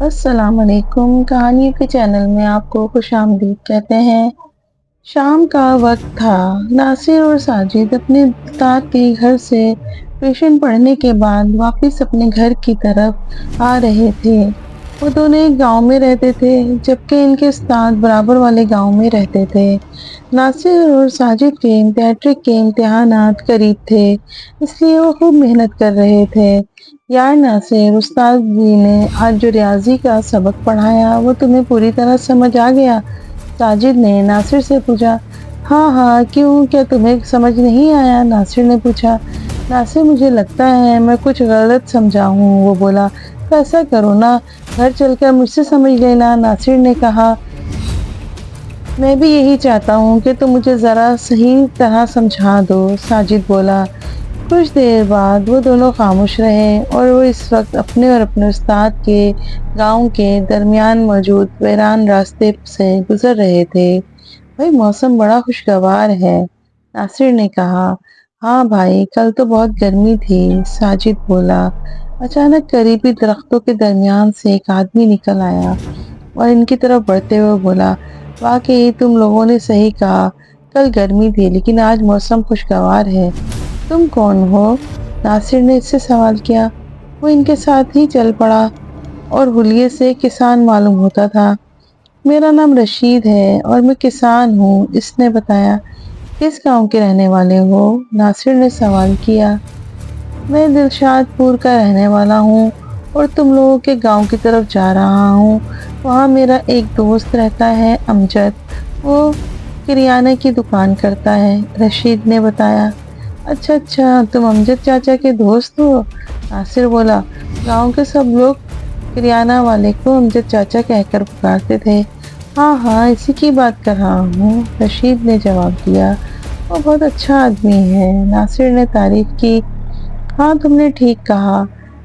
السلام علیکم، کہانیوں کے چینل میں آپ کو خوش آمدید کہتے ہیں۔ شام کا وقت تھا۔ ناصر اور ساجد اپنے استاد کے گھر سے ٹیوشن پڑھنے کے بعد واپس اپنے گھر کی طرف آ رہے تھے۔ وہ دونوں ایک گاؤں میں رہتے تھے، جبکہ ان کے استاد برابر والے گاؤں میں رہتے تھے۔ ناصر اور ساجد کے میٹرک کے امتحانات قریب تھے، اس لیے وہ خوب محنت کر رہے تھے۔ یار ناصر، استاد جی نے آج جو ریاضی کا سبق پڑھایا وہ تمہیں پوری طرح سمجھ آ گیا؟ ساجد نے ناصر سے پوچھا۔ ہاں ہاں، کیوں، کیا تمہیں سمجھ نہیں آیا؟ ناصر نے پوچھا۔ ناصر، مجھے لگتا ہے میں کچھ غلط سمجھا ہوں، وہ بولا۔ تو ایسا کرو نا، گھر چل کر مجھ سے سمجھ لینا، ناصر نے کہا۔ میں بھی یہی چاہتا ہوں کہ تم مجھے ذرا صحیح طرح سمجھا دو، ساجد بولا۔ کچھ دیر بعد وہ دونوں خاموش رہے اور وہ اس وقت اپنے اور اپنے استاد کے گاؤں کے درمیان موجود ویران راستے سے گزر رہے تھے۔ بھائی، موسم بڑا خوشگوار ہے، ناصر نے کہا۔ ہاں بھائی، کل تو بہت گرمی تھی، ساجد بولا۔ اچانک قریبی درختوں کے درمیان سے ایک آدمی نکل آیا اور ان کی طرف بڑھتے ہوئے بولا۔ واقعی تم لوگوں نے صحیح کہا، کل گرمی تھی لیکن آج موسم خوشگوار ہے۔ تم کون ہو؟ ناصر نے اس سے سوال کیا۔ وہ ان کے ساتھ ہی چل پڑا اور حلیے سے کسان معلوم ہوتا تھا۔ میرا نام رشید ہے اور میں کسان ہوں، اس نے بتایا۔ کس گاؤں کے رہنے والے ہو؟ ناصر نے سوال کیا۔ میں دلشاد پور کا رہنے والا ہوں اور تم لوگوں کے گاؤں کی طرف جا رہا ہوں۔ وہاں میرا ایک دوست رہتا ہے، امجد، وہ کریانے کی دکان کرتا ہے، رشید نے بتایا۔ اچھا اچھا، تم امجد چاچا کے دوست ہو؟ ناصر بولا۔ گاؤں کے سب لوگ کریانہ والے کو امجد چاچا کہہ کر پکارتے تھے۔ ہاں ہاں، اسی کی بات کر رہا ہوں، رشید نے جواب دیا۔ وہ بہت اچھا آدمی ہے، ناصر نے تعریف کی۔ ہاں، تم نے ٹھیک کہا،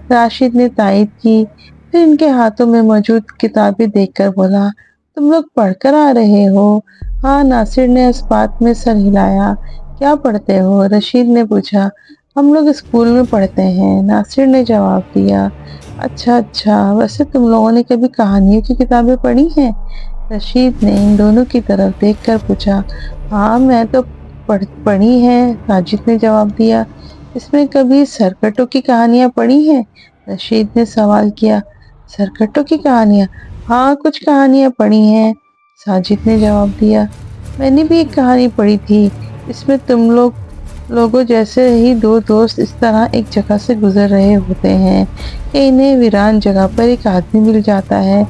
راشد نے تائید کی۔ پھر ان کے ہاتھوں میں موجود کتابیں دیکھ کر بولا۔ تم لوگ پڑھ کر آ رہے ہو؟ ہاں، ناصر نے اس بات میں سر ہلایا۔ کیا پڑھتے ہو؟ رشید نے پوچھا۔ ہم لوگ اسکول میں پڑھتے ہیں، ناصر نے جواب دیا۔ اچھا اچھا، ویسے تم لوگوں نے کبھی کہانیوں کی کتابیں پڑھی ہیں؟ رشید نے ان دونوں کی طرف دیکھ کر پوچھا۔ ہاں، میں تو پڑھی ہے، ساجد نے جواب دیا۔ اس میں کبھی سرکٹوں کی کہانیاں پڑھی ہیں؟ رشید نے سوال کیا۔ سرکٹوں کی کہانیاں؟ ہاں، کچھ کہانیاں پڑھی ہیں، ساجد نے جواب دیا۔ میں نے بھی ایک کہانی پڑھی تھی، اس میں تم لوگوں جیسے ہی دو دوست اس طرح ایک جگہ سے گزر رہے ہوتے ہیں کہ انہیں ویران جگہ پر ایک آدمی مل جاتا ہے۔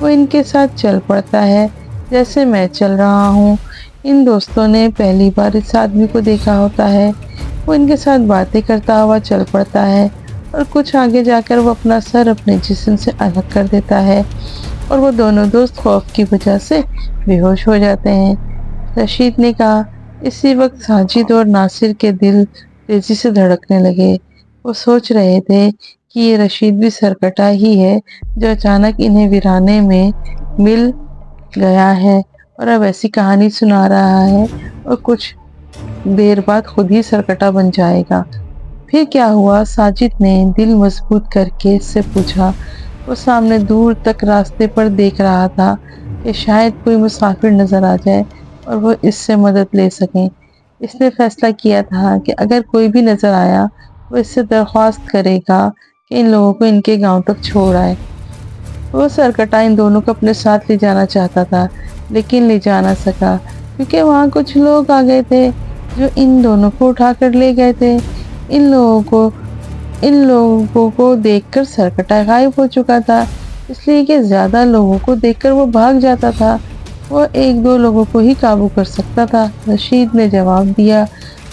وہ ان کے ساتھ چل پڑتا ہے جیسے میں چل رہا ہوں۔ ان دوستوں نے پہلی بار اس آدمی کو دیکھا ہوتا ہے۔ وہ ان کے ساتھ باتیں کرتا ہوا چل پڑتا ہے اور کچھ آگے جا کر وہ اپنا سر اپنے جسم سے الگ کر دیتا ہے اور وہ دونوں دوست خوف کی وجہ سے بے ہوش ہو جاتے ہیں، رشید نے کہا۔ اسی وقت ساجد اور ناصر کے دل تیزی سے دھڑکنے لگے۔ وہ سوچ رہے تھے کہ یہ رشید بھی سرکٹا ہی ہے جو اچانک انہیں ویرانے میں مل گیا ہے اور اب ایسی کہانی سنا رہا ہے اور کچھ دیر بعد خود ہی سرکٹا بن جائے گا۔ پھر کیا ہوا؟ ساجد نے دل مضبوط کر کے اس سے پوچھا۔ وہ سامنے دور تک راستے پر دیکھ رہا تھا کہ شاید کوئی مسافر نظر آ جائے اور وہ اس سے مدد لے سکیں۔ اس نے فیصلہ کیا تھا کہ اگر کوئی بھی نظر آیا وہ اس سے درخواست کرے گا کہ ان لوگوں کو ان کے گاؤں تک چھوڑ آئے۔ وہ سرکٹا ان دونوں کو اپنے ساتھ لے جانا چاہتا تھا لیکن لے جا نہ سکا کیونکہ وہاں کچھ لوگ آ گئے تھے جو ان دونوں کو اٹھا کر لے گئے تھے۔ ان لوگوں کو دیکھ کر سرکٹا غائب ہو چکا تھا، اس لیے کہ زیادہ لوگوں کو دیکھ کر وہ بھاگ جاتا تھا۔ وہ ایک دو لوگوں کو ہی قابو کر سکتا تھا، رشید نے جواب دیا۔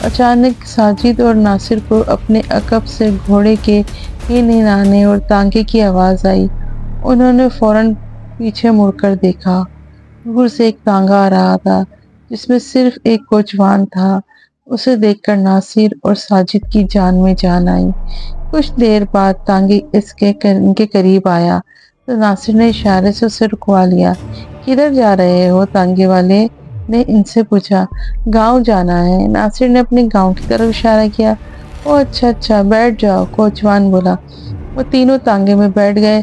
اچانک ساجد اور ناصر کو اپنے عقب سے گھوڑے کے ہنہنانے اور تانگے کی آواز آئی۔ انہوں نے فوراً پیچھے مڑ کر دیکھا۔ دور سے ایک تانگا آ رہا تھا جس میں صرف ایک کوچوان تھا۔ اسے دیکھ کر ناصر اور ساجد کی جان میں جان آئی۔ کچھ دیر بعد تانگے ان کے قریب آیا تو ناصر نے اشارے سے اسے رکوا لیا۔ کدھر جا رہے ہو؟ تانگے والے نے ان سے پوچھا۔ گاؤں جانا ہے، ناصر نے اپنے گاؤں کی طرف اشارہ کیا۔ او اچھا اچھا، بیٹھ جاؤ، کوچوان بولا۔ وہ تینوں تانگے میں بیٹھ گئے